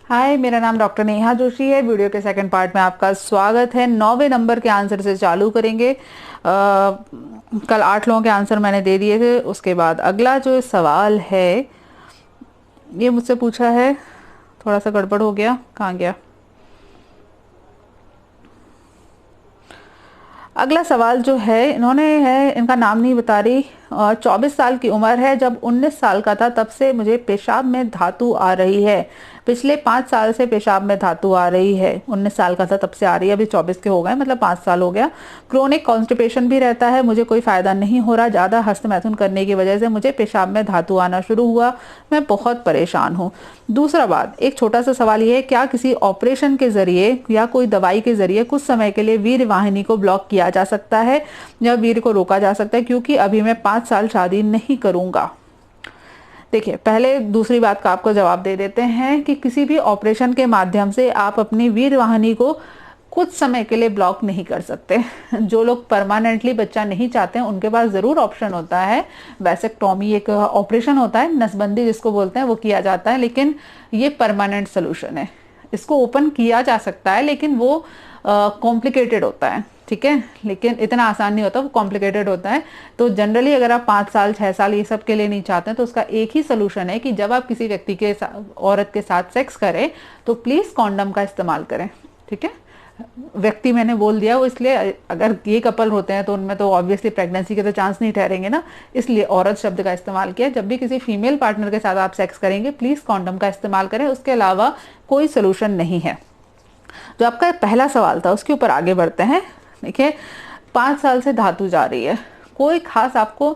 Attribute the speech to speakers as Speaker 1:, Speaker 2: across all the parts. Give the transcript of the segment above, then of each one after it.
Speaker 1: हाय, मेरा नाम डॉक्टर नेहा जोशी है। वीडियो के सेकंड पार्ट में आपका स्वागत है। 9वें नंबर के आंसर से चालू करेंगे। कल 8 लोगों के आंसर मैंने दे दिए थे। उसके बाद अगला जो सवाल है ये मुझसे पूछा है, थोड़ा सा गड़बड़ हो गया, कहाँ गया। अगला सवाल जो है इन्होंने है, इनका नाम नहीं बता रही। 24 साल की उम्र है, जब 19 साल का था तब से मुझे पेशाब में धातु आ रही है। पिछले 5 साल से पेशाब में धातु आ रही है। 19 साल का था तब से आ रही है, अभी 24 के हो गए, मतलब 5 साल हो गया। क्रोनिक कॉन्स्टिपेशन भी रहता है, मुझे कोई फायदा नहीं हो रहा। ज्यादा हस्तमैथुन करने की वजह से मुझे पेशाब में धातु आना शुरू हुआ। मैं बहुत परेशान हूँ। दूसरा बात, एक छोटा सा सवाल ये है, क्या किसी ऑपरेशन के जरिए या कोई दवाई के जरिए कुछ समय के लिए वीर्य वाहिनी को ब्लॉक किया जा सकता है या वीर्य को रोका जा सकता है, क्योंकि अभी मैं 5 साल शादी नहीं करूंगा। देखिए, पहले दूसरी बात का आपको जवाब दे देते हैं कि किसी भी ऑपरेशन के माध्यम से आप अपनी वीर्य वाहिनी को कुछ समय के लिए ब्लॉक नहीं कर सकते। जो लोग परमानेंटली बच्चा नहीं चाहते हैं उनके पास जरूर ऑप्शन होता है। वैसेक्टॉमी एक ऑपरेशन होता है, नसबंदी जिसको बोलते हैं, वो किया जाता है, लेकिन ये परमानेंट सोल्यूशन है। इसको ओपन किया जा सकता है लेकिन वो कॉम्प्लिकेटेड होता है, ठीक है, लेकिन इतना आसान नहीं होता, वो कॉम्प्लिकेटेड होता है। तो जनरली अगर आप 5 साल 6 साल ये सब के लिए नहीं चाहते हैं तो उसका एक ही सोल्यूशन है कि जब आप किसी व्यक्ति के औरत के साथ सेक्स करें तो प्लीज कॉन्डम का इस्तेमाल करें, ठीक है। व्यक्ति मैंने बोल दिया वो इसलिए, अगर ये कपल होते हैं तो उनमें तो ऑब्वियसली प्रेगनेंसी के तो चांस नहीं ठहरेंगे ना, इसलिए औरत शब्द का इस्तेमाल किया। जब भी किसी फीमेल पार्टनर के साथ आप सेक्स करेंगे प्लीज कॉन्डम का इस्तेमाल करें, उसके अलावा कोई सोल्यूशन नहीं है। जो आपका पहला सवाल था उसके ऊपर आगे बढ़ते हैं। देखिए, 5 साल से धातु जा रही है, कोई खास आपको,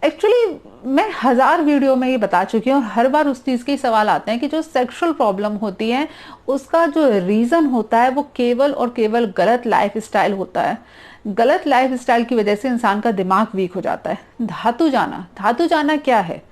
Speaker 1: एक्चुअली मैं 1000 वीडियो में ये बता चुकी हूँ, हर बार उस चीज के सवाल आते हैं कि जो सेक्सुअल प्रॉब्लम होती है उसका जो रीजन होता है वो केवल और केवल गलत लाइफ स्टाइल होता है। गलत लाइफ स्टाइल की वजह से इंसान का दिमाग वीक हो जाता है। धातु जाना क्या है?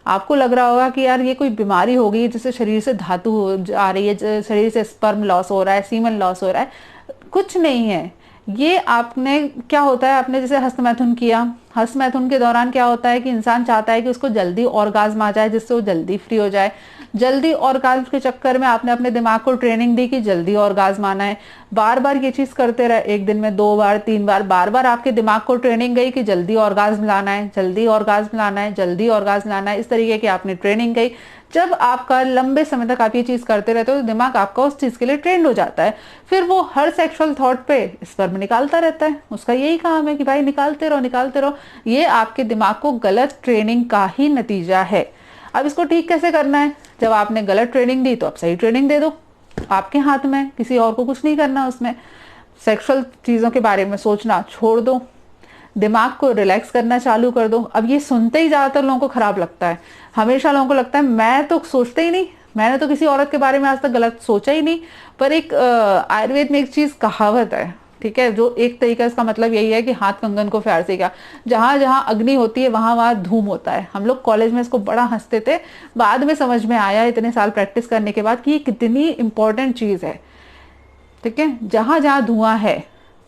Speaker 1: आपको लग रहा होगा कि यार ये कोई बीमारी हो गई जिससे शरीर से धातु आ रही है, शरीर से स्पर्म लॉस हो रहा है, सीमन लॉस हो रहा है। कुछ नहीं है। ये आपने क्या होता है, आपने जैसे हस्तमैथुन किया, हस्तमैथुन के दौरान क्या होता है कि इंसान चाहता है कि उसको जल्दी ऑर्गाज्म आ जाए जिससे वो जल्दी फ्री हो जाए। जल्दी ऑर्गाज्म के चक्कर में आपने अपने दिमाग को ट्रेनिंग दी कि जल्दी ऑर्गाज्म आना है। बार बार ये चीज करते रहे, एक दिन में 2 बार 3 बार, बार बार आपके दिमाग को ट्रेनिंग गई कि जल्दी ऑर्गाज्म लाना है, जल्दी ऑर्गाज्म लाना है, जल्दी ऑर्गाज्म लाना है। इस तरीके की आपने ट्रेनिंग गई। जब आपका लंबे समय तक आप ये चीज करते रहते हो तो दिमाग आपका उस चीज के लिए ट्रेंड हो जाता है। फिर वो हर सेक्सुअल थॉट पे स्पर्म निकालता रहता है। उसका यही काम है कि भाई निकालते रहो निकालते रहो। ये आपके दिमाग को गलत ट्रेनिंग का ही नतीजा है। अब इसको ठीक कैसे करना है? जब आपने गलत ट्रेनिंग दी तो आप सही ट्रेनिंग दे दो, आपके हाथ में, किसी और को कुछ नहीं करना उसमें। सेक्सुअल चीजों के बारे में सोचना छोड़ दो, दिमाग को रिलैक्स करना चालू कर दो। अब ये सुनते ही ज्यादातर लोगों को खराब लगता है। हमेशा लोगों को लगता है मैं तो सोचते ही नहीं, मैंने तो किसी औरत के बारे में आज तक गलत सोचा ही नहीं। पर एक आयुर्वेद में एक चीज कहावत है, ठीक है, जो एक तरीका, इसका मतलब यही है कि हाथ कंगन को प्यार से क्या, जहां जहां अग्नि होती है वहां वहां धूम होता है। हम लोग कॉलेज में इसको बड़ा हंसते थे, बाद में समझ में आया इतने साल प्रैक्टिस करने के बाद कि ये कितनी इंपॉर्टेंट चीज है, ठीक है। जहां जहां धुआं है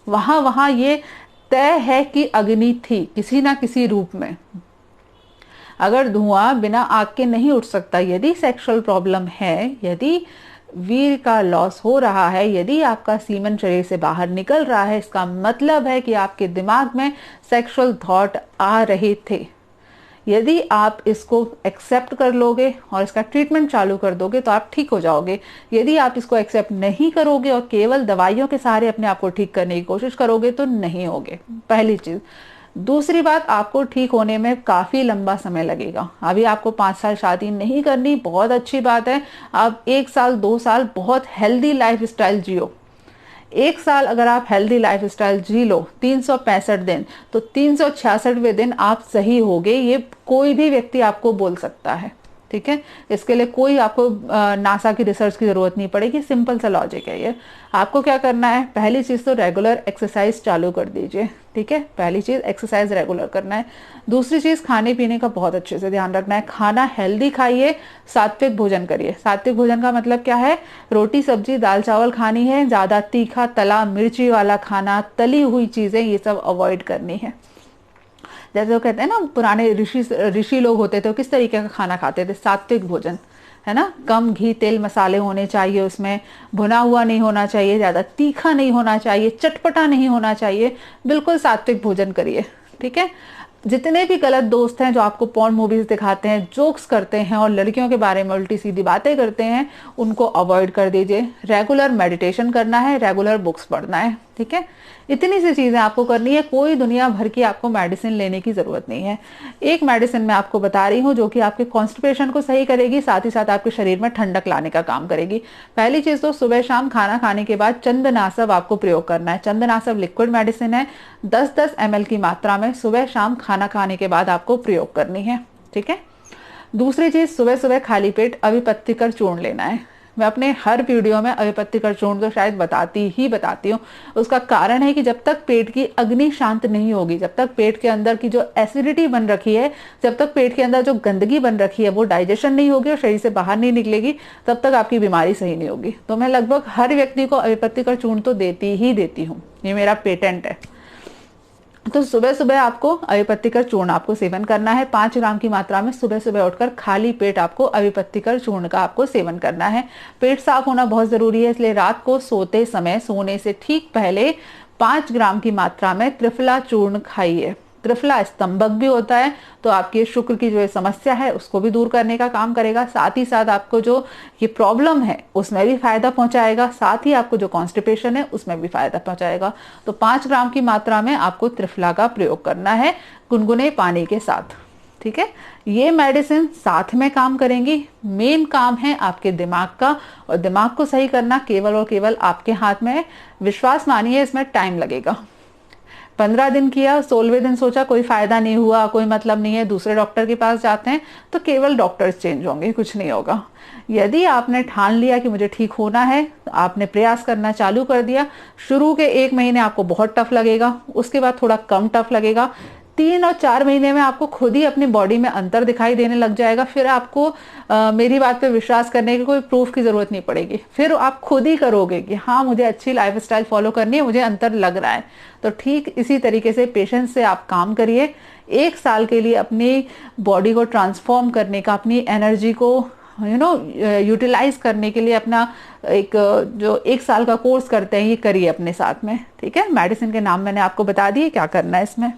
Speaker 1: वहां वहां ये तय है कि अग्नि थी किसी ना किसी रूप में। अगर धुआं बिना आग के नहीं उठ सकता, यदि सेक्सुअल प्रॉब्लम है, यदि वीर्य का लॉस हो रहा है, यदि आपका सीमन शरीर से बाहर निकल रहा है, इसका मतलब है कि आपके दिमाग में सेक्सुअल थॉट आ रहे थे। यदि आप इसको एक्सेप्ट कर लोगे और इसका ट्रीटमेंट चालू कर दोगे तो आप ठीक हो जाओगे। यदि आप इसको एक्सेप्ट नहीं करोगे और केवल दवाइयों के सहारे अपने आप को ठीक करने की कोशिश करोगे तो नहीं होगे, पहली चीज। दूसरी बात, आपको ठीक होने में काफी लंबा समय लगेगा। अभी आपको 5 साल शादी नहीं करनी, बहुत अच्छी बात है। आप 1 साल 2 साल बहुत हेल्दी लाइफ स्टाइल जियो। 1 साल अगर आप हेल्दी लाइफ स्टाइल जी लो, 365 दिन, तो 366वें दिन आप सही होगे, ये कोई भी व्यक्ति आपको बोल सकता है, ठीक है। इसके लिए कोई आपको नासा की रिसर्च की जरूरत नहीं पड़ेगी, सिंपल सा लॉजिक है ये। आपको क्या करना है, पहली चीज तो रेगुलर एक्सरसाइज चालू कर दीजिए, ठीक है। पहली चीज एक्सरसाइज रेगुलर करना है। दूसरी चीज, खाने पीने का बहुत अच्छे से ध्यान रखना है। खाना हेल्दी खाइए, सात्विक भोजन करिए। सात्विक भोजन का मतलब क्या है? रोटी सब्जी दाल चावल खानी है, ज्यादा तीखा तला मिर्ची वाला खाना, तली हुई चीजें, ये सब अवॉइड करनी है। जैसे वो कहते हैं ना, पुराने ऋषि लोग होते थे, वो किस तरीके का खाना खाते थे? सात्विक भोजन, है ना। कम घी तेल मसाले होने चाहिए उसमें, भुना हुआ नहीं होना चाहिए, ज़्यादा तीखा नहीं होना चाहिए, चटपटा नहीं होना चाहिए, बिल्कुल सात्विक भोजन करिए, ठीक है। जितने भी गलत दोस्त हैं जो आपको पॉर्न मूवीज दिखाते हैं, जोक्स करते हैं और लड़कियों के बारे में उल्टी सीधी बातें करते हैं, उनको अवॉइड कर दीजिए। रेगुलर मेडिटेशन करना है, रेगुलर बुक्स पढ़ना है, ठीक है। इतनी सी चीजें आपको करनी है, कोई दुनिया भर की आपको मेडिसिन लेने की जरूरत नहीं है। एक मेडिसिन मैं आपको बता रही हूँ जो कि आपके कॉन्स्टिपेशन को सही करेगी, साथ ही साथ आपके शरीर में ठंडक लाने का काम करेगी। पहली चीज तो सुबह शाम खाना खाने के बाद चंदनासव आपको प्रयोग करना है। चंदनासव लिक्विड मेडिसिन है, 10-10 ml की मात्रा में सुबह शाम खाना खाने के बाद आपको प्रयोग करनी है, ठीक है। दूसरी चीज, सुबह सुबह खाली पेट अविपत्तिकर चूर्ण लेना है। मैं अपने हर वीडियो में अविपत्तिकर चूर्ण तो शायद बताती हूँ। उसका कारण है कि जब तक पेट की अग्नि शांत नहीं होगी, जब तक पेट के अंदर की जो एसिडिटी बन रखी है, जब तक पेट के अंदर जो गंदगी बन रखी है वो डाइजेशन नहीं होगी और शरीर से बाहर नहीं निकलेगी, तब तक आपकी बीमारी सही नहीं होगी। तो मैं लगभग हर व्यक्ति को अविपत्तिकर चूर्ण तो देती हूँ, ये मेरा पेटेंट है। तो सुबह सुबह आपको अविपत्तिकर चूर्ण आपको सेवन करना है, 5 ग्राम की मात्रा में सुबह सुबह उठकर खाली पेट आपको अविपत्तिकर चूर्ण का आपको सेवन करना है। पेट साफ होना बहुत जरूरी है, इसलिए रात को सोते समय, सोने से ठीक पहले 5 ग्राम की मात्रा में त्रिफला चूर्ण खाइए। त्रिफला स्तंभक भी होता है, तो आपकी शुक्र की जो समस्या है उसको भी दूर करने का काम करेगा, साथ ही साथ आपको जो ये प्रॉब्लम है उसमें भी फायदा पहुंचाएगा, साथ ही आपको जो कॉन्स्टिपेशन है उसमें भी फायदा पहुंचाएगा। तो 5 ग्राम की मात्रा में आपको त्रिफला का प्रयोग करना है गुनगुने पानी के साथ, ठीक है। ये मेडिसिन साथ में काम करेंगी। मेन काम है आपके दिमाग का, और दिमाग को सही करना केवल और केवल आपके हाथ में है। विश्वास मानिए, इसमें टाइम लगेगा। 15 दिन किया, 16वें दिन सोचा कोई फायदा नहीं हुआ, कोई मतलब नहीं है, दूसरे डॉक्टर के पास जाते हैं, तो केवल डॉक्टर्स चेंज होंगे, कुछ नहीं होगा। यदि आपने ठान लिया कि मुझे ठीक होना है, तो आपने प्रयास करना चालू कर दिया। शुरू के 1 महीने आपको बहुत टफ लगेगा, उसके बाद थोड़ा कम टफ लगेगा, 3 और 4 महीने में आपको खुद ही अपनी बॉडी में अंतर दिखाई देने लग जाएगा। फिर आपको मेरी बात पे विश्वास करने की कोई प्रूफ की जरूरत नहीं पड़ेगी, फिर आप खुद ही करोगे कि हाँ मुझे अच्छी लाइफस्टाइल फॉलो करनी है, मुझे अंतर लग रहा है। तो ठीक इसी तरीके से पेशेंस से आप काम करिए। 1 साल के लिए अपनी बॉडी को ट्रांसफॉर्म करने का, अपनी एनर्जी को यूटिलाइज करने के लिए अपना जो 1 साल का कोर्स करते हैं ये करिए अपने साथ में, ठीक है। मेडिसिन के नाम मैंने आपको बता दिए, क्या करना है इसमें।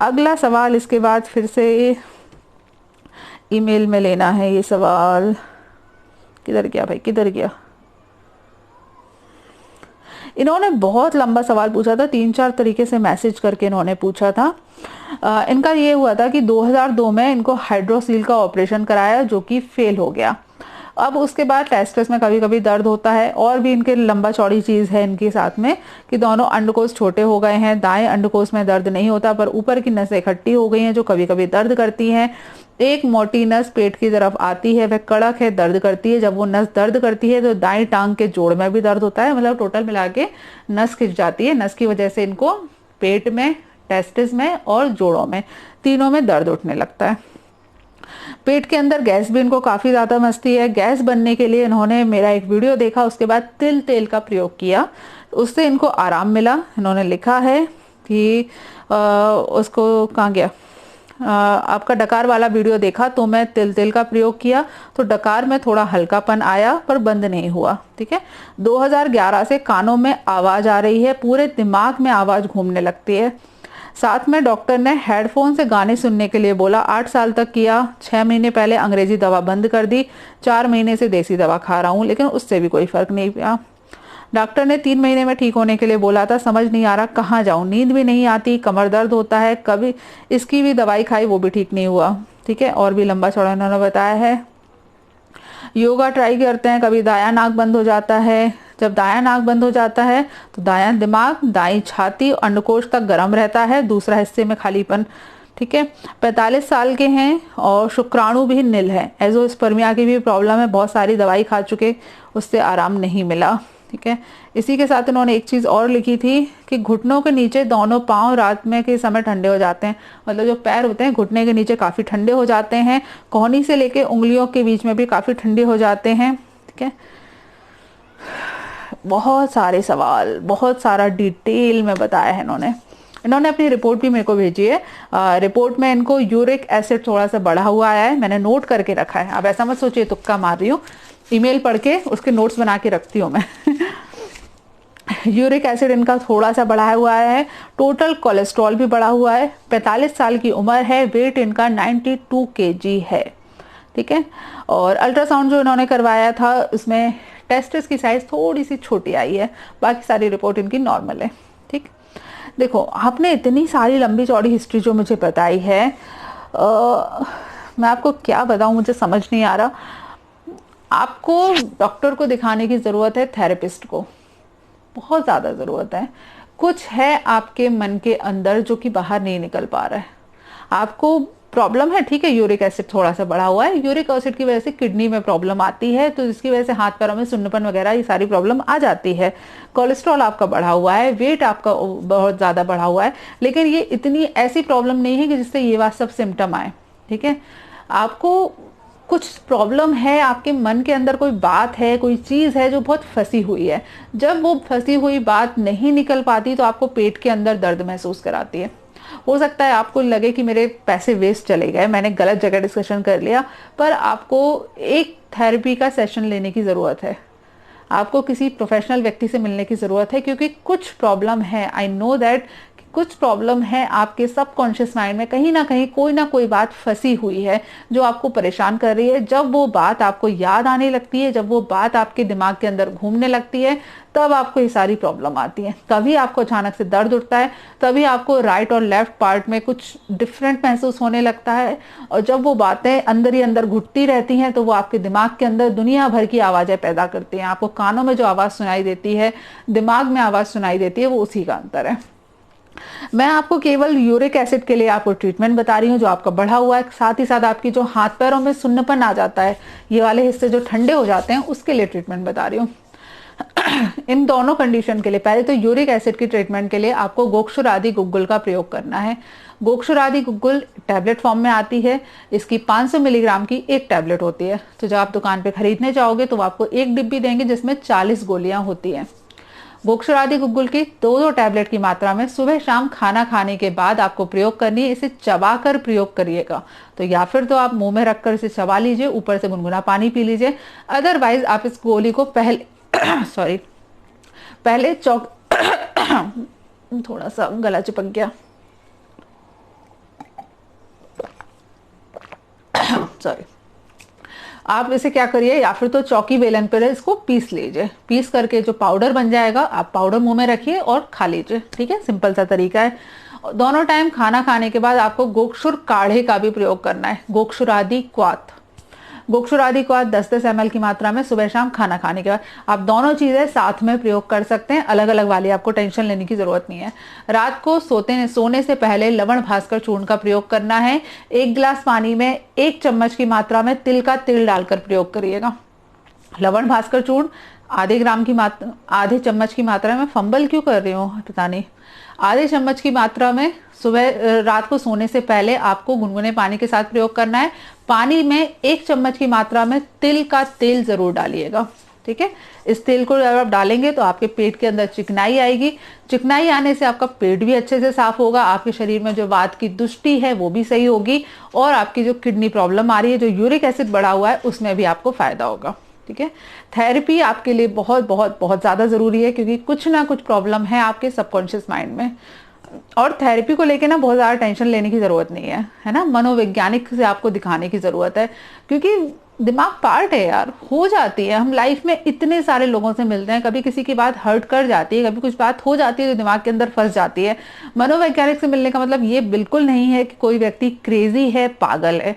Speaker 1: अगला सवाल इसके बाद फिर से ईमेल में लेना है। ये सवाल किधर गया भाई, किधर गया। इन्होंने बहुत लंबा सवाल पूछा था, 3-4 तरीके से मैसेज करके इन्होंने पूछा था। इनका ये हुआ था कि 2002 में इनको हाइड्रोसील का ऑपरेशन कराया जो कि फेल हो गया। अब उसके बाद टेस्टिस में कभी कभी दर्द होता है, और भी इनके लंबा चौड़ी चीज है इनके साथ में कि दोनों अंडकोश छोटे हो गए हैं। दाएं अंडकोश में दर्द नहीं होता, पर ऊपर की नसें इकट्ठी हो गई हैं जो कभी कभी दर्द करती हैं। एक मोटी नस पेट की तरफ आती है, वह कड़क है, दर्द करती है। जब वो नस दर्द करती है तो दाएं टांग के जोड़ में भी दर्द होता है, मतलब टोटल मिला के नस खिंच जाती है। नस की वजह से इनको पेट में, टेस्टिस में और जोड़ों में, तीनों में दर्द उठने लगता है। पेट के अंदर गैस भी इनको काफी ज्यादा मचती है। गैस बनने के लिए इन्होंने मेरा एक वीडियो देखा, उसके बाद तिल तेल का प्रयोग किया, उससे इनको आराम मिला। इन्होंने लिखा है कि उसको कहाँ गया, आपका डकार वाला वीडियो देखा तो मैं तिल तेल का प्रयोग किया तो डकार में थोड़ा हल्कापन आया, पर बंद नहीं हुआ, ठीक है। 2011 से कानों में आवाज आ रही है, पूरे दिमाग में आवाज घूमने लगती है। साथ में डॉक्टर ने हेडफोन से गाने सुनने के लिए बोला। 8 साल तक किया, 6 महीने पहले अंग्रेजी दवा बंद कर दी, 4 महीने से देसी दवा खा रहा हूँ, लेकिन उससे भी कोई फर्क नहीं पड़ा। डॉक्टर ने 3 महीने में ठीक होने के लिए बोला था। समझ नहीं आ रहा कहाँ जाऊँ, नींद भी नहीं आती, कमर दर्द होता है, कभी इसकी भी दवाई खाई वो भी ठीक नहीं हुआ, ठीक है। और भी लंबा चौड़ा इन्होंने बताया है। योगा ट्राई करते हैं, कभी दायां नाक बंद हो जाता है। जब दायां नाक बंद हो जाता है तो दायां दिमाग, दाईं छाती, अंडकोश तक गर्म रहता है, दूसरा हिस्से में खालीपन, ठीक है। 45 साल के हैं और शुक्राणु भी नील है। एजोस्पर्मिया की भी प्रॉब्लम है, बहुत सारी दवाई खा चुके, उससे आराम नहीं मिला, ठीक है। इसी के साथ इन्होंने एक चीज और लिखी थी कि घुटनों के नीचे दोनों पांव रात में के समय ठंडे हो जाते हैं, मतलब जो पैर होते हैं घुटने के नीचे काफी ठंडे हो जाते हैं, कोहनी से लेके उंगलियों के बीच में भी काफी ठंडे हो जाते हैं, ठीक है। बहुत सारे सवाल, बहुत सारा डिटेल में बताया है इन्होंने। इन्होंने अपनी रिपोर्ट भी मेरे को भेजी है। रिपोर्ट में इनको यूरिक एसिड थोड़ा सा बढ़ा हुआ आया है, मैंने नोट करके रखा है। अब ऐसा मत सोचिए तुक्का मार रही हूँ, ईमेल पढ़ के उसके नोट्स बना के रखती हूँ मैं। यूरिक एसिड इनका थोड़ा सा बढ़ा हुआ है, टोटल कोलेस्ट्रॉल भी बढ़ा हुआ है, 45 साल की उम्र है, वेट इनका 92 kg है। ठीक है, और अल्ट्रासाउंड जो इन्होंने करवाया था उसमें टेस्टिस की साइज थोड़ी सी छोटी आई है, बाकी सारी रिपोर्ट इनकी नॉर्मल है। ठीक, देखो आपने इतनी सारी लंबी चौड़ी हिस्ट्री जो मुझे बताई है, मैं आपको क्या बताऊं, मुझे समझ नहीं आ रहा। आपको डॉक्टर को दिखाने की ज़रूरत है, थेरेपिस्ट को बहुत ज़्यादा ज़रूरत है। कुछ है आपके मन के अंदर जो कि बाहर नहीं निकल पा रहा है। आपको प्रॉब्लम है, ठीक है, यूरिक एसिड थोड़ा सा बढ़ा हुआ है, यूरिक एसिड की वजह से किडनी में प्रॉब्लम आती है, तो जिसकी वजह से हाथ पैरों में सुन्नपन वगैरह ये सारी प्रॉब्लम आ जाती है। कोलेस्ट्रॉल आपका बढ़ा हुआ है, वेट आपका बहुत ज़्यादा बढ़ा हुआ है, लेकिन ये इतनी ऐसी प्रॉब्लम नहीं है कि जिससे ये बात सब सिम्टम आए। ठीक है, आपको कुछ प्रॉब्लम है, आपके मन के अंदर कोई बात है, कोई चीज़ है जो बहुत फंसी हुई है। जब वो फंसी हुई बात नहीं निकल पाती तो आपको पेट के अंदर दर्द महसूस कराती है। हो सकता है आपको लगे कि मेरे पैसे वेस्ट चले गए, मैंने गलत जगह डिस्कशन कर लिया, पर आपको एक थेरेपी का सेशन लेने की ज़रूरत है। आपको किसी प्रोफेशनल व्यक्ति से मिलने की ज़रूरत है, क्योंकि कुछ प्रॉब्लम है, आई नो दैट कुछ प्रॉब्लम है आपके सबकॉन्शियस माइंड में, कहीं ना कहीं कोई ना कोई बात फंसी हुई है जो आपको परेशान कर रही है। जब वो बात आपको याद आने लगती है, जब वो बात आपके दिमाग के अंदर घूमने लगती है, तब आपको ये सारी प्रॉब्लम आती है। कभी आपको अचानक से दर्द उठता है, तभी आपको राइट और लेफ्ट पार्ट में कुछ डिफरेंट महसूस होने लगता है, और जब वो बातें अंदर ही अंदर घुटती रहती हैं तो वो आपके दिमाग के अंदर दुनिया भर की आवाज़ें पैदा करती हैं। आपको कानों में जो आवाज़ सुनाई देती है, दिमाग में आवाज़ सुनाई देती है, वो उसी का अंतर है। मैं आपको केवल यूरिक एसिड के लिए आपको ट्रीटमेंट बता रही हूँ जो आपका बढ़ा हुआ है, साथ ही साथ आपकी जो हाथ पैरों में सुन्नपन आ जाता है, ये वाले हिस्से जो ठंडे हो जाते हैं, उसके लिए ट्रीटमेंट बता रही हूँ। इन दोनों कंडीशन के लिए, पहले तो यूरिक एसिड की ट्रीटमेंट के लिए आपको गोक्षुरादि गुग्गुल का प्रयोग करना है। गोक्षुरादि गुग्गुल टैबलेट फॉर्म में आती है, इसकी 500 मिलीग्राम की एक टैबलेट होती है। तो जब आप दुकान पे खरीदने जाओगे तो वो आपको एक डिब्बी देंगे जिसमें 40 गोलियां होती हैं। गोक्षुरादि गुग्गुल की 2-2 टैबलेट की मात्रा में सुबह शाम खाना खाने के बाद आपको प्रयोग करनी है। इसे चबाकर प्रयोग करिएगा, तो या फिर तो आप मुंह में रखकर इसे चबा लीजिए, ऊपर से गुनगुना पानी पी लीजिए। अदरवाइज आप इस गोली को पहले सॉरी पहले थोड़ा सा गला चिपक गया, सॉरी। आप इसे क्या करिए, या फिर तो चौकी बेलन पर इसको पीस लीजिए, पीस करके जो पाउडर बन जाएगा आप पाउडर मुंह में रखिए और खा लीजिए। ठीक है, सिंपल सा तरीका है। दोनों टाइम खाना खाने के बाद आपको गोक्षुर काढ़े का भी प्रयोग करना है, गोक्षुरादि क्वाथ। गोक्षुरादि क्वाथ 10-10 ml की मात्रा में सुबह शाम खाना खाने के बाद। आप दोनों चीजें साथ में प्रयोग कर सकते हैं, अलग अलग वाली आपको टेंशन लेने की जरूरत नहीं है। रात को सोने से पहले लवण भास्कर चूर्ण का प्रयोग करना है। 1 गिलास पानी में 1 चम्मच की मात्रा में तिल का तेल डालकर प्रयोग करिएगा। लवण भास्कर चूर्ण आधे चम्मच की मात्रा में, फंबल क्यों कर रही हूँ पता नहीं, आधे चम्मच की मात्रा में सुबह रात को सोने से पहले आपको गुनगुने पानी के साथ प्रयोग करना है। पानी में 1 चम्मच की मात्रा में तिल का तेल जरूर डालिएगा। ठीक है, इस तेल को जब आप डालेंगे तो आपके पेट के अंदर चिकनाई आएगी। चिकनाई आने से आपका पेट भी अच्छे से साफ होगा, आपके शरीर में जो वात की दुष्टि है वो भी सही होगी, और आपकी जो किडनी प्रॉब्लम आ रही है, जो यूरिक एसिड बढ़ा हुआ है, उसमें भी आपको फायदा होगा। ठीक है, थेरेपी आपके लिए बहुत बहुत बहुत ज़्यादा ज़रूरी है, क्योंकि कुछ ना कुछ प्रॉब्लम है आपके सबकॉन्शियस माइंड में। और थेरेपी को लेके ना बहुत ज़्यादा टेंशन लेने की ज़रूरत नहीं है ना, मनोवैज्ञानिक से आपको दिखाने की ज़रूरत है, क्योंकि दिमाग पार्ट है यार, हो जाती है। हम लाइफ में इतने सारे लोगों से मिलते हैं, कभी किसी की बात हर्ट कर जाती है, कभी कुछ बात हो जाती है जो दिमाग के अंदर फंस जाती है। मनोवैज्ञानिक से मिलने का मतलब ये बिल्कुल नहीं है कि कोई व्यक्ति क्रेजी है, पागल है।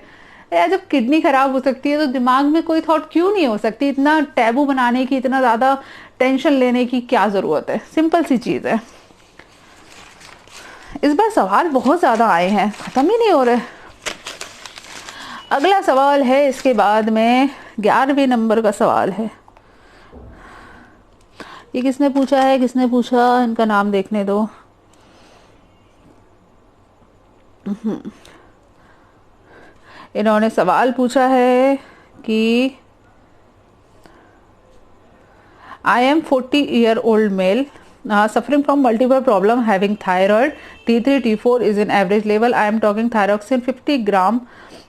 Speaker 1: यार जब किडनी खराब हो सकती है तो दिमाग में कोई थॉट क्यों नहीं हो सकती? इतना टैबू बनाने की, इतना ज़्यादा टेंशन लेने की क्या ज़रूरत है? सिंपल सी चीज़ है। इस बार सवाल बहुत ज़्यादा आए हैं, ख़त्म ही नहीं हो रहे। अगला सवाल है, इसके बाद में 11वें नंबर का सवाल है। ये किसने पूछा है, किसने पूछा, इनका नाम देखने दो। इन्होंने सवाल पूछा है कि I am 40-year-old male, suffering from multiple problem, having thyroid, T3 T4 is in average level. I am talking thyroxine 50 gram.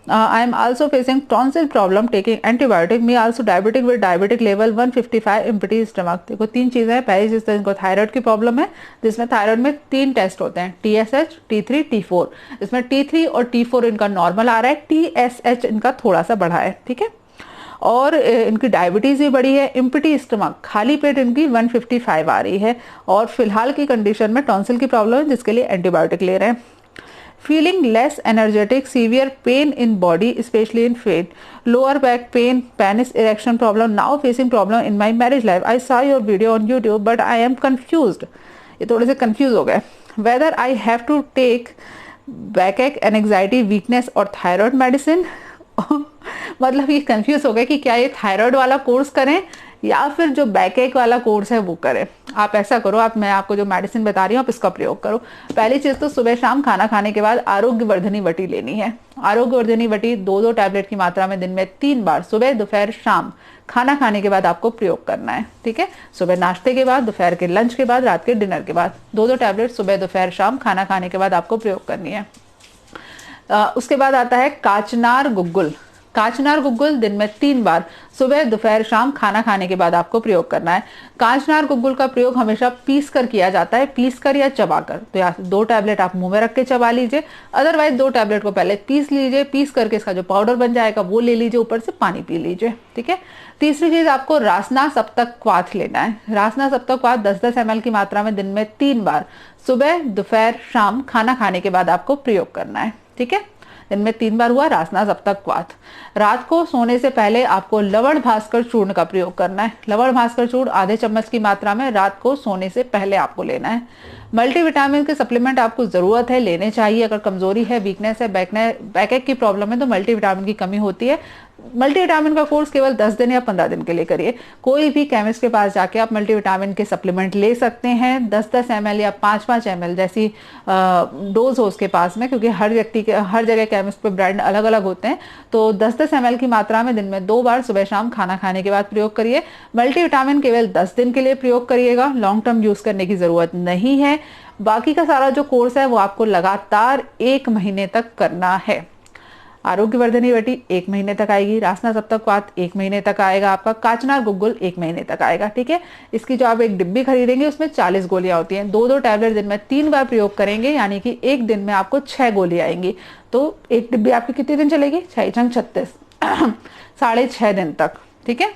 Speaker 1: I am also facing tonsil problem, taking antibiotic. Me also diabetic with diabetic level 155, empty stomach. देखो तीन चीजें हैं। पहली चीज तो इनको thyroid की problem है, जिसमें थायराइड में तीन टेस्ट होते हैं, TSH, T3 T4। इसमें T3 और T4 इनका नॉर्मल आ रहा है, TSH इनका थोड़ा सा बढ़ा है, ठीक है। और इनकी डायबिटीज भी बढ़ी है, इम्पिटी स्टमक, खाली पेट इनकी 155 आ रही है, और फिलहाल की कंडीशन में टॉन्सिल की प्रॉब्लम है, जिसके लिए एंटीबायोटिक ले रहे हैं। Feeling less energetic, severe pain in body specially in feet, lower back pain, penis erection problem, now facing problem in my marriage life. I saw your video on YouTube but I am confused, ये थोड़े से confuse हो गए, whether I have to take backache, anxiety, weakness और thyroid medicine. मतलब ये confuse हो गए कि क्या ये थायराइड वाला कोर्स करें या फिर जो बैकएक वाला कोर्स है वो करें। आप ऐसा करो, मैं आपको जो मेडिसिन बता रही हूँ आप इसका प्रयोग करो। पहली चीज तो सुबह शाम खाना खाने के बाद आरोग्यवर्धनी वटी लेनी है। आरोग्यवर्धनी वटी 2-2 टैबलेट की मात्रा में दिन में 3 बार, सुबह दोपहर शाम, खाना खाने के बाद आपको प्रयोग करना है, ठीक है। सुबह नाश्ते के बाद, दोपहर के लंच के बाद, रात के डिनर के बाद 2-2 टैबलेट सुबह दोपहर शाम खाना खाने के बाद आपको प्रयोग करनी है। उसके बाद आता है काचनार गुग्गुल। काचनार गुग्गुल दिन में 3 बार, सुबह दोपहर शाम खाना खाने के बाद आपको प्रयोग करना है। काचनार गुग्गुल का प्रयोग हमेशा पीस कर किया जाता है, पीस कर या चबाकर। तो या 2 टैबलेट आप मुंह में रख के चबा लीजिए, अदरवाइज 2 टैबलेट को पहले पीस लीजिए, पीस करके इसका जो पाउडर बन जाएगा वो ले लीजिए, ऊपर से पानी पी लीजिए, ठीक है। तीसरी चीज, आपको रासना सप्तक क्वाथ लेना है। रासना सप्तक क्वाथ 10-10 ml की मात्रा में दिन में 3 बार, सुबह दोपहर शाम खाना खाने के बाद आपको प्रयोग करना है, ठीक है। दिन में 3 बार हुआ रासना सप्तक क्वाथ। रात को सोने से पहले आपको लवण भास्कर चूर्ण का प्रयोग करना है। लवण भास्कर चूर्ण आधे चम्मच की मात्रा में रात को सोने से पहले आपको लेना है। मल्टीविटामिन के सप्लीमेंट आपको जरूरत है, लेने चाहिए। अगर कमजोरी है, वीकनेस है, बैकएक की प्रॉब्लम है तो मल्टीविटामिन की कमी होती है। मल्टीविटामिन का कोर्स केवल 10 दिन या 15 दिन के लिए करिए। कोई भी केमिस्ट के पास जाके आप मल्टीविटामिन के सप्लीमेंट ले सकते हैं, 10-10 ml या 5-5 ml जैसी डोज हो उसके पास में, क्योंकि हर व्यक्ति के हर जगह केमिस्ट पे ब्रांड अलग अलग होते हैं। तो 10-10 ml की मात्रा में दिन में 2 बार सुबह शाम खाना खाने के बाद प्रयोग करिए। मल्टीविटामिन केवल 10 दिन के लिए प्रयोग करिएगा, लॉन्ग टर्म यूज करने की जरूरत नहीं है। बाकी का सारा जो कोर्स है वो आपको लगातार 1 महीने तक करना है। आरोग्यवर्धनी वटी 1 महीने तक आएगी, रासना सप्तक क्वाथ 1 महीने तक आएगा, आपका काचनार गुग्गुल 1 महीने तक आएगा, ठीक है। इसकी जो आप एक डिब्बी खरीदेंगे उसमें 40 गोलियां होती हैं। 2-2 टैबलेट दिन में 3 बार प्रयोग करेंगे, यानी कि एक दिन में आपको 6 गोली आएंगी। तो एक डिब्बी आपकी कितने दिन चलेगी? 6×36 6.5 दिन तक, ठीक है।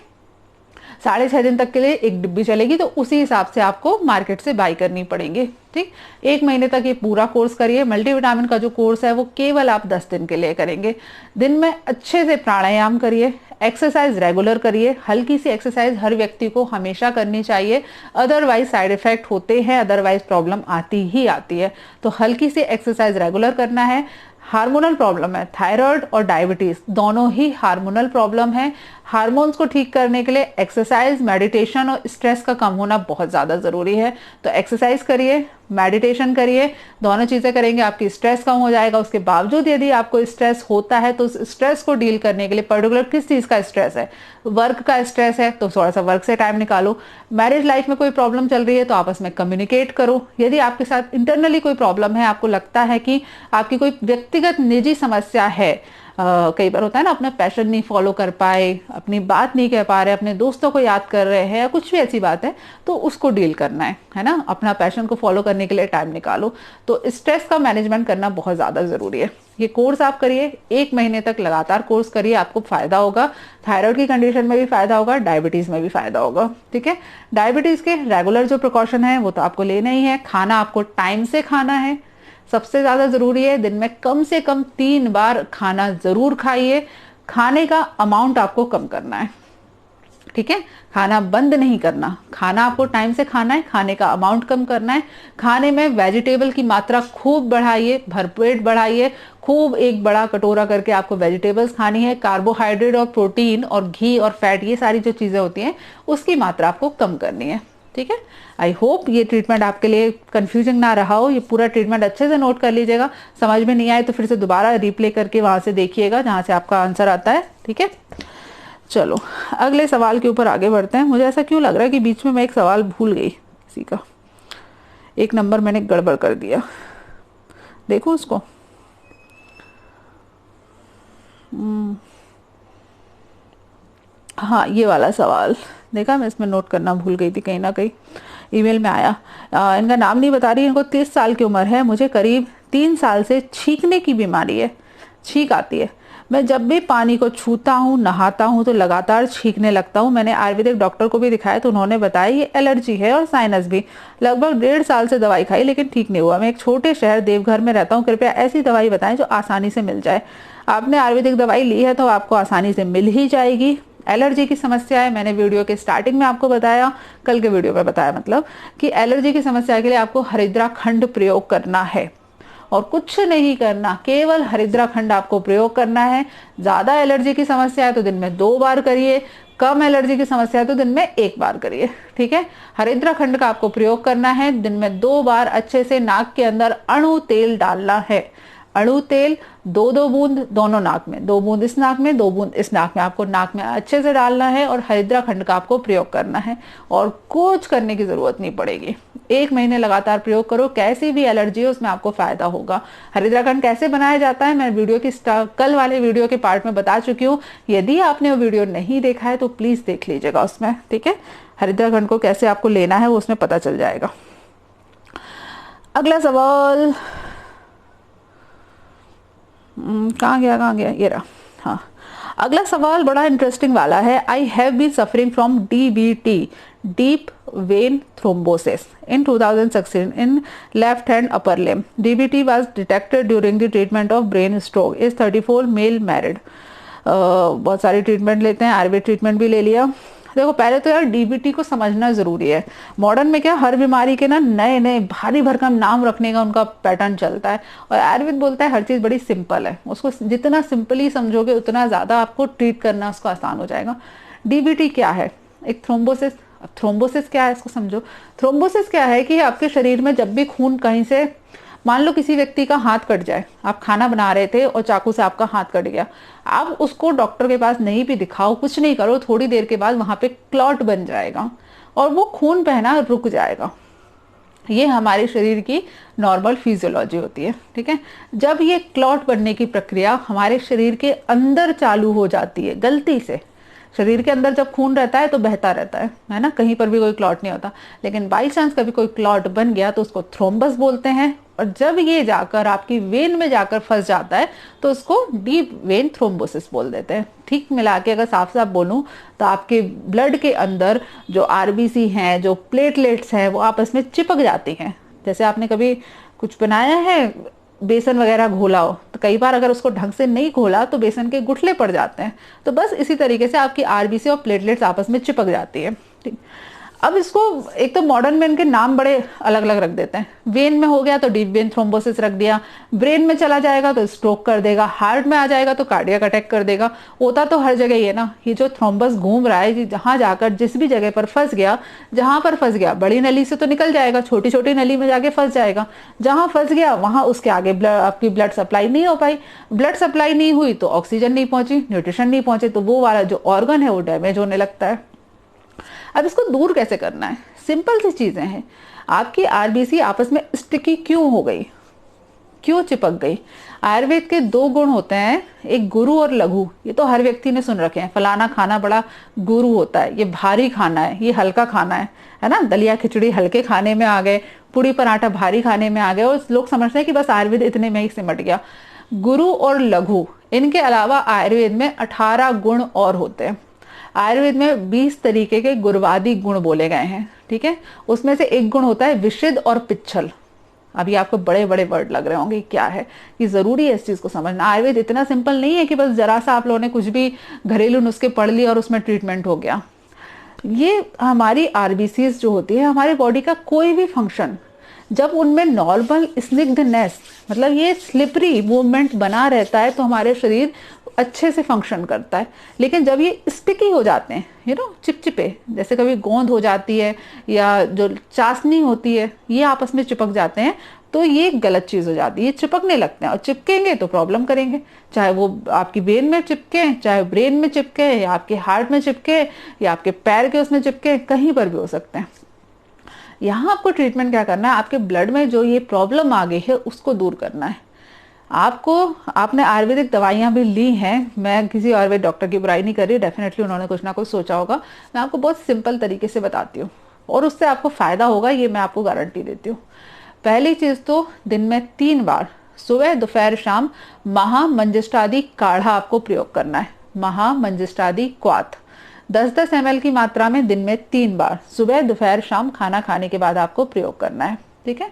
Speaker 1: 6.5 दिन तक के लिए एक डिब्बी चलेगी, तो उसी हिसाब से आपको मार्केट से बाई करनी पड़ेगी, ठीक। 1 महीने तक ये पूरा कोर्स करिए। मल्टीविटामिन का जो कोर्स है वो केवल आप 10 दिन के लिए करेंगे। दिन में अच्छे से प्राणायाम करिए, एक्सरसाइज रेगुलर करिए। हल्की सी एक्सरसाइज हर व्यक्ति को हमेशा करनी चाहिए, अदरवाइज साइड इफेक्ट होते हैं, अदरवाइज प्रॉब्लम आती ही आती है। तो हल्की सी एक्सरसाइज रेगुलर करना है। हार्मोनल प्रॉब्लम है, थायराइड और डायबिटीज दोनों ही हार्मोनल प्रॉब्लम है। हार्मोन्स को ठीक करने के लिए एक्सरसाइज, मेडिटेशन और स्ट्रेस का कम होना बहुत ज़्यादा ज़रूरी है। तो एक्सरसाइज करिए, मेडिटेशन करिए, दोनों चीज़ें करेंगे आपकी स्ट्रेस कम हो जाएगा। उसके बावजूद यदि आपको स्ट्रेस होता है तो उस स्ट्रेस को डील करने के लिए, पर्टिकुलर किस चीज़ का स्ट्रेस है, वर्क का स्ट्रेस है तो थोड़ा सा वर्क से टाइम निकालो। मैरिज लाइफ में कोई प्रॉब्लम चल रही है तो आपस में कम्युनिकेट करो। यदि आपके साथ इंटरनली कोई प्रॉब्लम है, आपको लगता है कि आपकी कोई व्यक्तिगत निजी समस्या है, कई बार होता है ना, अपना पैशन नहीं फॉलो कर पाए, अपनी बात नहीं कह पा रहे, अपने दोस्तों को याद कर रहे हैं या कुछ भी ऐसी बात है, तो उसको डील करना है ना। अपना पैशन को फॉलो करने के लिए टाइम निकालो। तो स्ट्रेस का मैनेजमेंट करना बहुत ज़्यादा ज़रूरी है। ये कोर्स आप करिए, 1 महीने तक लगातार कोर्स करिए, आपको फायदा होगा। थायराइड की कंडीशन में भी फायदा होगा, डायबिटीज़ में भी फायदा होगा, ठीक है। डायबिटीज़ के रेगुलर जो प्रिकॉशन है वो तो आपको लेना ही है। खाना आपको टाइम से खाना है, सबसे ज़्यादा ज़रूरी है। दिन में कम से कम 3 बार खाना ज़रूर खाइए। खाने का अमाउंट आपको कम करना है, ठीक है। खाना बंद नहीं करना, खाना आपको टाइम से खाना है, खाने का अमाउंट कम करना है। खाने में वेजिटेबल की मात्रा खूब बढ़ाइए, भरपेट बढ़ाइए। खूब एक बड़ा कटोरा करके आपको वेजिटेबल्स खानी है। कार्बोहाइड्रेट और प्रोटीन और घी और फैट, ये सारी जो चीज़ें होती हैं उसकी मात्रा आपको कम करनी है, ठीक है। आई होप ये ट्रीटमेंट आपके लिए कंफ्यूजिंग ना रहा हो। ये पूरा ट्रीटमेंट अच्छे से नोट कर लीजिएगा। समझ में नहीं आए तो फिर से दोबारा रिप्ले करके वहां से देखिएगा जहां से आपका आंसर आता है, ठीक है। चलो अगले सवाल के ऊपर आगे बढ़ते हैं। मुझे ऐसा क्यों लग रहा है कि बीच में मैं एक सवाल भूल गई किसी का। एक नंबर मैंने गड़बड़ कर दिया, देखो उसको। हाँ, ये वाला सवाल देखा, मैं इसमें नोट करना भूल गई थी, कहीं ना कहीं ईमेल में आया। इनका नाम नहीं बता रही, इनको 30 साल की उम्र है, मुझे करीब 3 साल से छींकने की बीमारी है, छींक आती है। मैं जब भी पानी को छूता हूँ, नहाता हूँ तो लगातार छींकने लगता हूँ। मैंने आयुर्वेदिक डॉक्टर को भी दिखाया तो उन्होंने बताया ये एलर्जी है और साइनस भी। लगभग 1.5 साल से दवाई खाई लेकिन ठीक नहीं हुआ। मैं एक छोटे शहर देवघर में रहता हूँ, कृपया ऐसी दवाई बताएं जो आसानी से मिल जाए। आपने आयुर्वेदिक दवाई ली है तो आपको आसानी से मिल ही जाएगी। एलर्जी की समस्या है, मैंने वीडियो के स्टार्टिंग में आपको बताया, कल के वीडियो में बताया मतलब, कि एलर्जी की समस्या के लिए आपको हरिद्रा खंड प्रयोग करना है और कुछ नहीं करना, केवल हरिद्रा खंड आपको प्रयोग करना है। ज्यादा एलर्जी की समस्या है तो दिन में 2 बार करिए, कम एलर्जी की समस्या है तो दिन में 1 बार करिए, ठीक है। हरिद्रा खंड का आपको प्रयोग करना है, दिन में 2 बार अच्छे से नाक के अंदर अणु तेल डालना है। अणु तेल 2-2 बूंद दोनों नाक में, 2 बूंद इस नाक में, 2 बूंद इस नाक में, आपको नाक में अच्छे से डालना है और हरिद्रा खंड का आपको प्रयोग करना है और कुछ करने की जरूरत नहीं पड़ेगी। 1 महीने लगातार प्रयोग करो, कैसी भी एलर्जी हो उसमें आपको फायदा होगा। हरिद्रा खंड कैसे बनाया जाता है मैं वीडियो की कल वाले वीडियो के पार्ट में बता चुकी हूँ। यदि आपने वो वीडियो नहीं देखा है तो प्लीज देख लीजिएगा उसमें, ठीक है। हरिद्रा खंड को कैसे आपको लेना है वो उसमें पता चल जाएगा। अगला सवाल कहाँ गया, ये रहा। हाँ, अगला सवाल बड़ा इंटरेस्टिंग वाला है। I have been suffering from DVT, deep vein thrombosis, in 2016 in left hand upper limb. DVT was detected during the treatment of brain stroke. is 34, male, married. बहुत सारी ट्रीटमेंट लेते हैं, आयुर्वेद ट्रीटमेंट भी ले लिया। देखो पहले तो यार डीबीटी को समझना जरूरी है। मॉडर्न में क्या हर बीमारी के ना नए नए भारी भरकम नाम रखने का उनका पैटर्न चलता है, और आयुर्वेद बोलता है हर चीज बड़ी सिंपल है, उसको जितना सिंपली समझोगे उतना ज्यादा आपको ट्रीट करना उसको आसान हो जाएगा। डीबीटी क्या है? एक थ्रोम्बोसिस। थ्रोम्बोसिस क्या है इसको समझो। थ्रोम्बोसिस क्या है कि आपके शरीर में जब भी खून कहीं से, मान लो किसी व्यक्ति का हाथ कट जाए, आप खाना बना रहे थे और चाकू से आपका हाथ कट गया, आप उसको डॉक्टर के पास नहीं भी दिखाओ, कुछ नहीं करो, थोड़ी देर के बाद वहां पे क्लॉट बन जाएगा और वो खून बहना रुक जाएगा। ये हमारे शरीर की नॉर्मल फिजियोलॉजी होती है, ठीक है। जब ये क्लॉट बनने की प्रक्रिया हमारे शरीर के अंदर चालू हो जाती है, गलती से शरीर के अंदर जब खून रहता है तो बहता रहता है ना, कहीं पर भी कोई क्लॉट नहीं होता, लेकिन बाई चांस कभी कोई क्लॉट बन गया तो उसको थ्रोम्बस बोलते हैं, और जब ये जाकर आपकी वेन में जाकर फंस जाता है तो उसको डीप वेन थ्रोम्बोसिस बोल देते हैं। ठीक मिला के अगर साफ साफ बोलूं तो आपके ब्लड के अंदर जो आरबीसी हैं, जो प्लेटलेट्स हैं, वो आपस में चिपक जाती हैं। जैसे आपने कभी कुछ बनाया है, बेसन वगैरह घोला हो, तो कई बार अगर उसको ढंग से नहीं घोला तो बेसन के गुठले पड़ जाते हैं, तो बस इसी तरीके से आपकी आरबीसी और प्लेटलेट्स आपस में चिपक जाती है, ठीक। अब इसको एक तो मॉडर्न में इनके नाम बड़े अलग अलग रख देते हैं। वेन में हो गया तो डीप वेन थ्रोम्बोसिस रख दिया, ब्रेन में चला जाएगा तो स्ट्रोक कर देगा, हार्ट में आ जाएगा तो कार्डियक अटैक कर देगा। होता तो हर जगह ही है ना, ये जो थ्रोम्बस घूम रहा है, जहां जाकर जिस भी जगह पर फंस गया, जहां पर फंस गया बड़ी नली से तो निकल जाएगा, छोटी छोटी नली में जाके फंस जाएगा, जहां फंस गया वहां उसके आगे आपकी ब्लड सप्लाई नहीं हो पाई, ब्लड सप्लाई नहीं हुई तो ऑक्सीजन नहीं पहुंची, न्यूट्रिशन नहीं पहुंचे, तो वो वाला जो ऑर्गन है वो डैमेज होने लगता है। अब इसको दूर कैसे करना है? सिंपल सी चीजें हैं। आपकी आरबीसी आपस में स्टिकी क्यों हो गई, क्यों चिपक गई? आयुर्वेद के 2 गुण होते हैं, एक गुरु और लघु। ये तो हर व्यक्ति ने सुन रखे हैं, फलाना खाना बड़ा गुरु होता है, ये भारी खाना है, ये हल्का खाना है ना। दलिया खिचड़ी हल्के खाने में आ गए, पूड़ी पराठा भारी खाने में आ गए, और लोग समझते हैं कि बस आयुर्वेद इतने में ही सिमट गया। गुरु और लघु, इनके अलावा आयुर्वेद में 18 गुण और होते हैं। आयुर्वेद में 20 तरीके के गुणवादी गुण बोले गए हैं, ठीक है। उसमें से एक गुण होता है विशिद और पिच्छल। अभी आपको बड़े बड़े वर्ड लग रहे होंगे, क्या है ये, जरूरी है इस चीज को समझना। आयुर्वेद इतना सिंपल नहीं है कि बस जरा सा आप लोगों ने कुछ भी घरेलू नुस्खे पढ़ लिए और उसमें ट्रीटमेंट हो गया। ये हमारी आरबीसीज जो होती है, हमारे बॉडी का कोई भी फंक्शन, जब उनमें नॉर्मल स्निग्धनेस, मतलब ये स्लिपरी मूवमेंट बना रहता है तो हमारे शरीर अच्छे से फंक्शन करता है। लेकिन जब ये स्टिकी हो जाते हैं, चिपचिपे, जैसे कभी गोंद हो जाती है या जो चाशनी होती है, ये आपस में चिपक जाते हैं, तो ये गलत चीज हो जाती है। ये चिपकने लगते हैं और चिपकेंगे तो प्रॉब्लम करेंगे, चाहे वो आपकी वेन में चिपके, चाहे ब्रेन में चिपके, या आपके हार्ट में चिपके, या आपके पैर के उसमें चिपके, कहीं पर भी हो सकते हैं। यहाँ आपको ट्रीटमेंट क्या करना है, आपके ब्लड में जो ये प्रॉब्लम आ गई है उसको दूर करना है आपको। आपने आयुर्वेदिक दवाइयाँ भी ली हैं, मैं किसी आयुर्वेद डॉक्टर की बुराई नहीं कर रही, डेफिनेटली उन्होंने कुछ ना कुछ सोचा होगा। मैं आपको बहुत सिंपल तरीके से बताती हूँ और उससे आपको फ़ायदा होगा, ये मैं आपको गारंटी देती हूँ। पहली चीज़ तो दिन में 3 बार सुबह दोपहर शाम महामंजिष्टादि काढ़ा आपको प्रयोग करना है। महामंजिष्टादि क्वाथ 10-10 ml की मात्रा में दिन में 3 बार सुबह दोपहर शाम खाना खाने के बाद आपको प्रयोग करना है, ठीक है।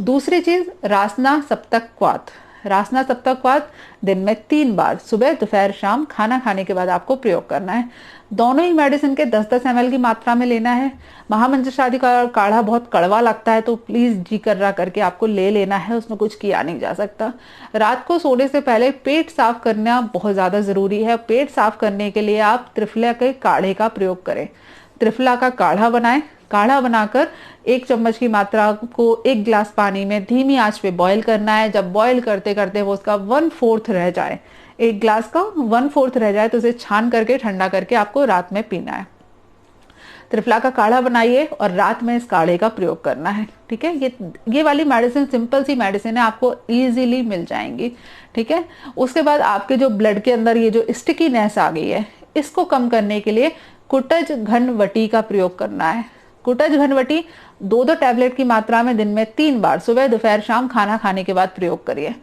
Speaker 1: दूसरी चीज रासना सप्तक क्वाथ, रासना सप्तक क्वाथ दिन में 3 बार सुबह दोपहर शाम खाना खाने के बाद आपको प्रयोग करना है। दोनों ही मेडिसिन के 10-10 ml की मात्रा में लेना है। महामंजिष्टादि का काढ़ा बहुत कड़वा लगता है तो प्लीज जी कर्रा करके आपको ले लेना है, उसमें कुछ किया नहीं जा सकता। रात को सोने से पहले पेट साफ करना बहुत ज्यादा जरूरी है। पेट साफ करने के लिए आप त्रिफला के काढ़े का प्रयोग करें। त्रिफला का काढ़ा बनाएं। काढ़ा बनाकर 1 चम्मच की मात्रा को 1 गिलास पानी में धीमी आंच पे बॉईल करना है। जब बॉईल करते करते वो उसका 1/4 रह जाए, 1 गिलास का 1/4 रह जाए तो उसे छान करके ठंडा करके आपको रात में पीना है। त्रिफला का काढ़ा बनाइए और रात में इस काढ़े का प्रयोग करना है, ठीक है। ये वाली मेडिसिन सिंपल सी मेडिसिन है, आपको इजीली मिल जाएंगी, ठीक है। उसके बाद आपके जो ब्लड के अंदर ये जो स्टिकीनेस आ गई है, इसको कम करने के लिए कुटज घनवटी का प्रयोग करना है। कुटज घनवटी 2-2 टैबलेट की मात्रा में दिन में 3 बार सुबह दोपहर शाम खाना खाने के बाद प्रयोग करिए।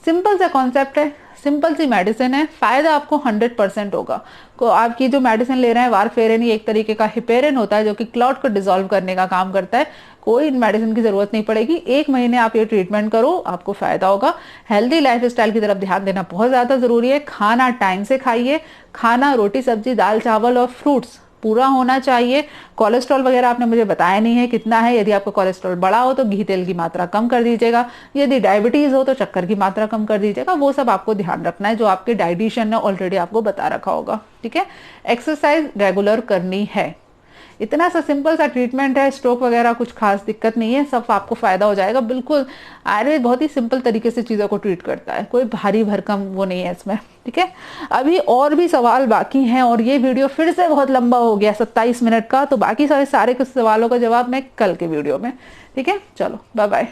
Speaker 1: सिंपल सा कॉन्सेप्ट है, सिंपल सी मेडिसिन है, फायदा आपको 100% होगा। को आपकी जो मेडिसिन ले रहे हैं वारफेरिन, एक तरीके का हिपेरिन होता है जो कि क्लॉट को डिसॉल्व करने का काम करता है। कोई मेडिसिन की जरूरत नहीं पड़ेगी, 1 महीने आप ये ट्रीटमेंट करो, आपको फायदा होगा। हेल्दी लाइफस्टाइल की तरफ ध्यान देना बहुत ज्यादा जरूरी है। खाना टाइम से खाइए, खाना रोटी सब्जी दाल चावल और फ्रूट्स पूरा होना चाहिए। कोलेस्ट्रॉल वगैरह आपने मुझे बताया नहीं है कितना है। यदि आपका कोलेस्ट्रॉल बढ़ा हो तो घी तेल की मात्रा कम कर दीजिएगा। यदि डायबिटीज हो तो शक्कर की मात्रा कम कर दीजिएगा। वो सब आपको ध्यान रखना है जो आपके डाइटिशियन ने ऑलरेडी आपको बता रखा होगा, ठीक है। एक्सरसाइज रेगुलर करनी है। इतना सा सिंपल सा ट्रीटमेंट है, स्ट्रोक वगैरह कुछ खास दिक्कत नहीं है, सब आपको फायदा हो जाएगा। बिल्कुल आयुर्वेद बहुत ही सिंपल तरीके से चीजों को ट्रीट करता है, कोई भारी भरकम वो नहीं है इसमें, ठीक है। अभी और भी सवाल बाकी हैं और ये वीडियो फिर से बहुत लंबा हो गया 27 मिनट का, तो बाकी सारे कुछ सवालों का जवाब मैं कल के वीडियो में, ठीक है। चलो बाय बाय।